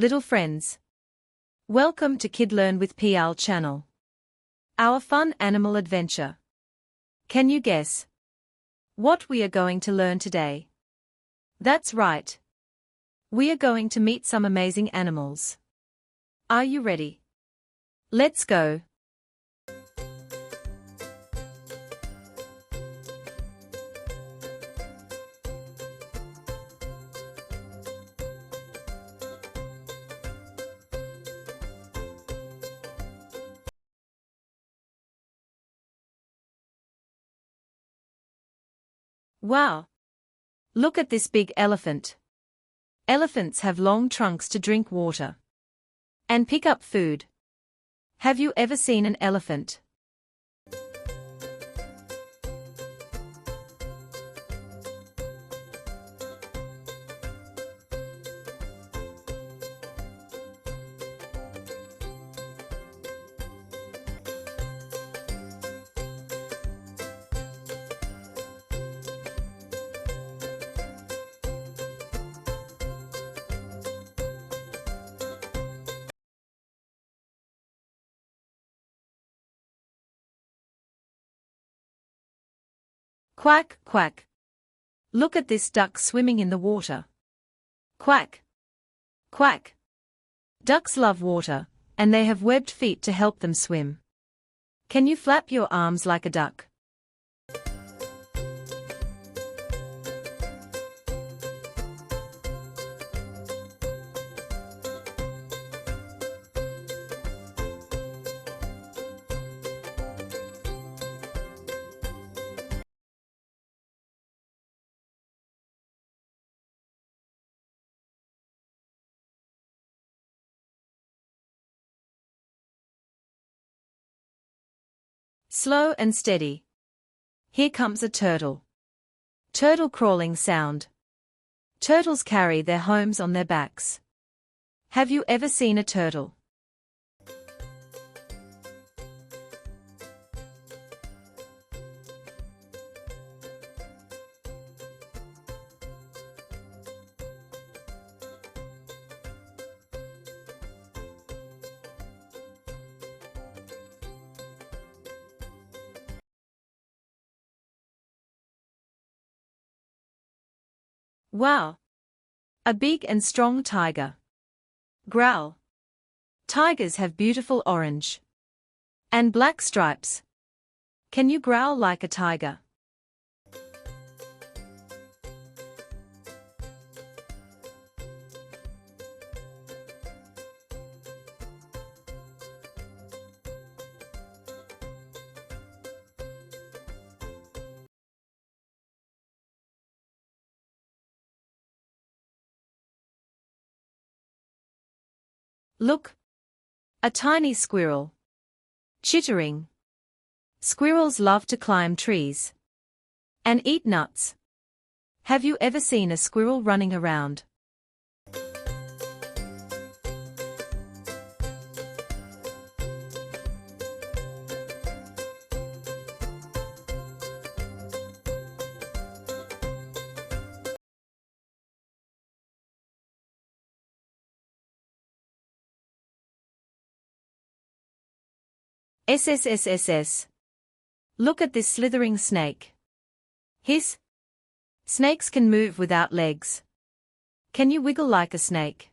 Little friends. Welcome to Kid Learn with PL channel. Our fun animal adventure. Can you guess what we are going to learn today? That's right. We are going to meet some amazing animals. Are you ready? Let's go. Wow! Look at this big elephant. Elephants have long trunks to drink water and pick up food. Have you ever seen an elephant? Quack, quack. Look at this duck swimming in the water. Quack, quack. Ducks love water, and they have webbed feet to help them swim. Can you flap your arms like a duck? Slow and steady. Here comes a turtle. Turtle crawling sound. Turtles carry their homes on their backs. Have you ever seen a turtle? Wow! A big and strong tiger. Growl. Tigers have beautiful orange and black stripes. Can you growl like a tiger? Look! A tiny squirrel. Chittering. Squirrels love to climb trees and eat nuts. Have you ever seen a squirrel running around? SSSSS. Look at this slithering snake. Hiss. Snakes can move without legs. Can you wiggle like a snake?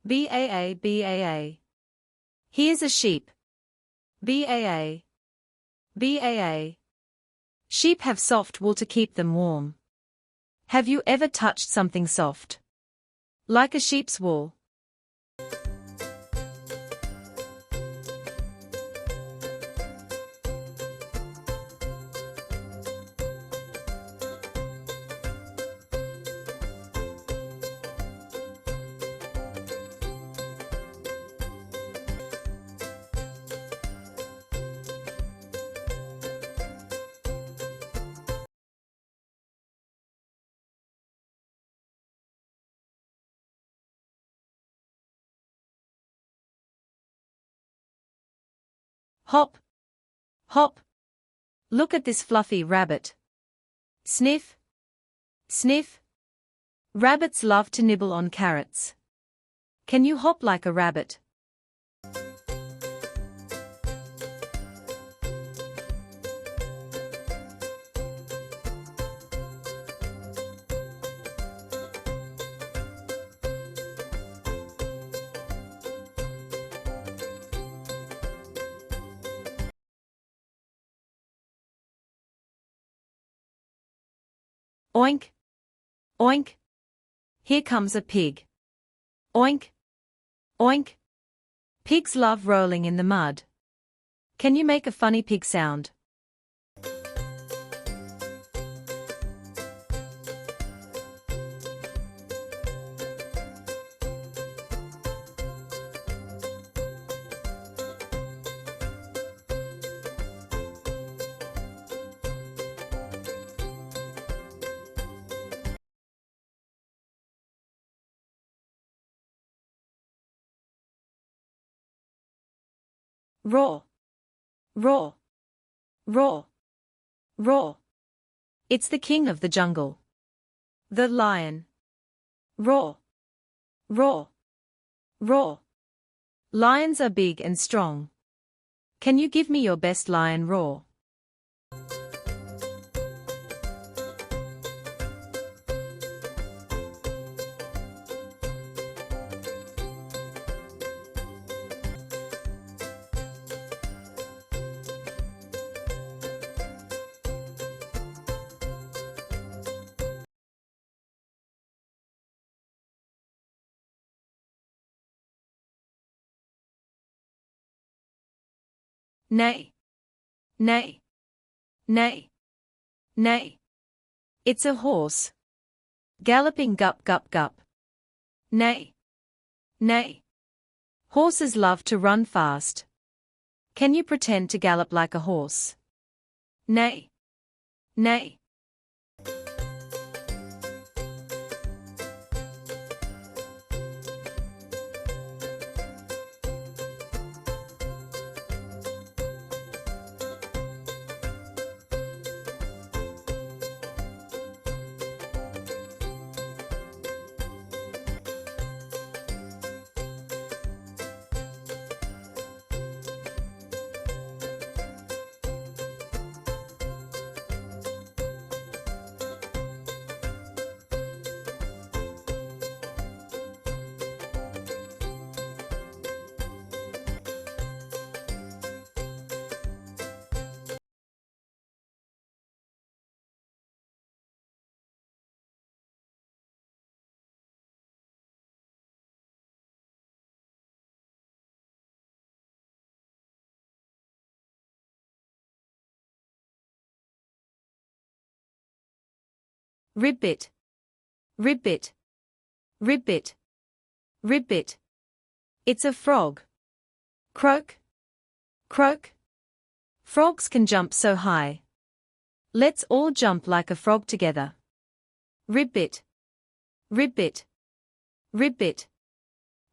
BAA BAA. Here's a sheep. BAA BAA. Sheep have soft wool to keep them warm. Have you ever touched something soft like a sheep's wool? Hop, hop. Look at this fluffy rabbit. Sniff, sniff. Rabbits love to nibble on carrots. Can you hop like a rabbit? Oink, oink. Here comes a pig. Oink, oink. Pigs love rolling in the mud. Can you make a funny pig sound? Roar, roar, roar, roar. It's the king of the jungle. The lion. Roar, roar, roar. Lions are big and strong. Can you give me your best lion roar? Neigh, neigh, neigh, neigh. It's a horse. Galloping gup gup gup. Neigh, neigh. Horses love to run fast. Can you pretend to gallop like a horse? Neigh, neigh. Ribbit, ribbit, ribbit, ribbit. It's a frog. Croak, croak. Frogs can jump so high. Let's all jump like a frog together. Ribbit, ribbit, ribbit,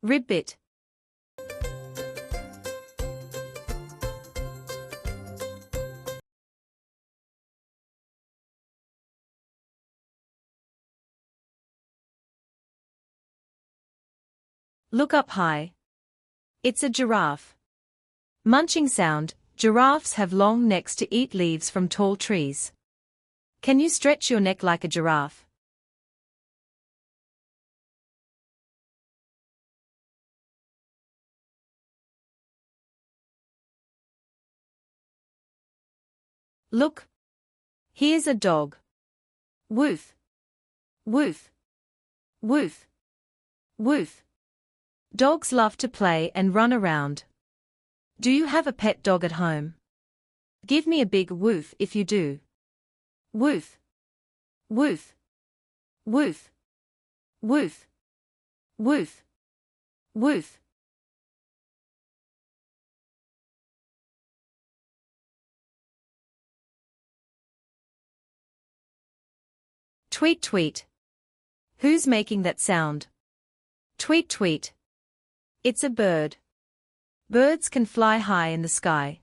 ribbit. Look up high. It's a giraffe. Munching sound. Giraffes have long necks to eat leaves from tall trees. Can you stretch your neck like a giraffe? Look. Here's a dog. Woof. Woof. Woof. Woof. Dogs love to play and run around. Do you have a pet dog at home? Give me a big woof if you do. Woof. Woof. Woof. Woof. Woof. Woof. Tweet tweet. Who's making that sound? Tweet tweet. It's a bird. Birds can fly high in the sky.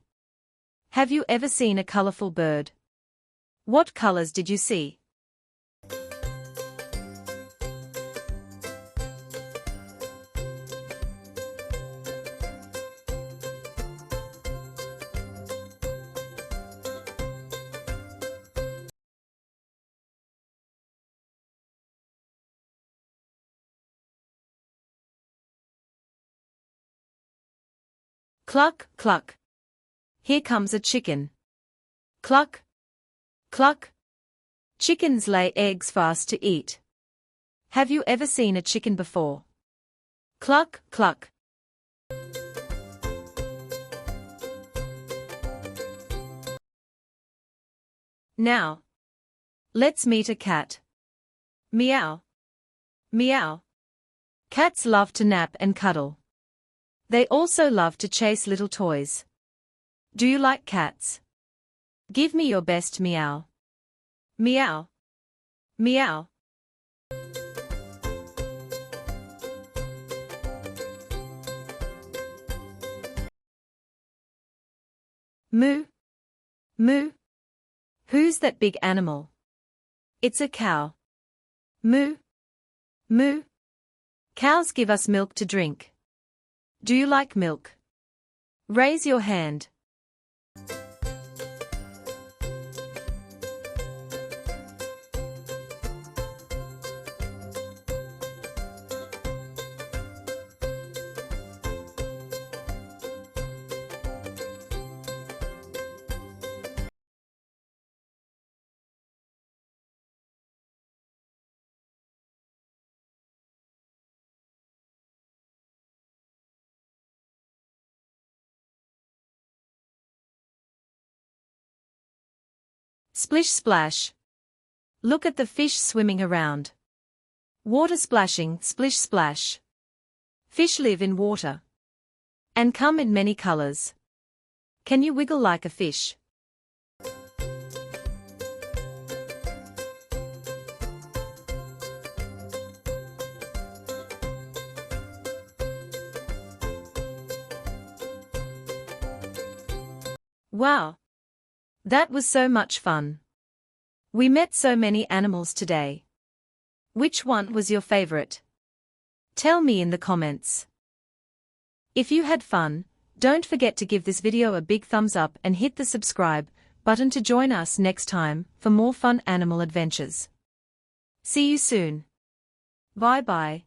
Have you ever seen a colorful bird? What colors did you see? Cluck, cluck. Here comes a chicken. Cluck, cluck. Chickens lay eggs fast to eat. Have you ever seen a chicken before? Cluck, cluck. Now, let's meet a cat. Meow, meow. Cats love to nap and cuddle. They also love to chase little toys. Do you like cats? Give me your best meow. Meow, meow. Moo, moo. Who's that big animal? It's a cow. Moo, moo. Cows give us milk to drink. Do you like milk? Raise your hand. Splish splash. Look at the fish swimming around. Water splashing, splish splash. Fish live in water and come in many colors. Can you wiggle like a fish? Wow! That was so much fun. We met so many animals today. Which one was your favorite? Tell me in the comments. If you had fun, don't forget to give this video a big thumbs up and hit the subscribe button to join us next time for more fun animal adventures. See you soon. Bye bye.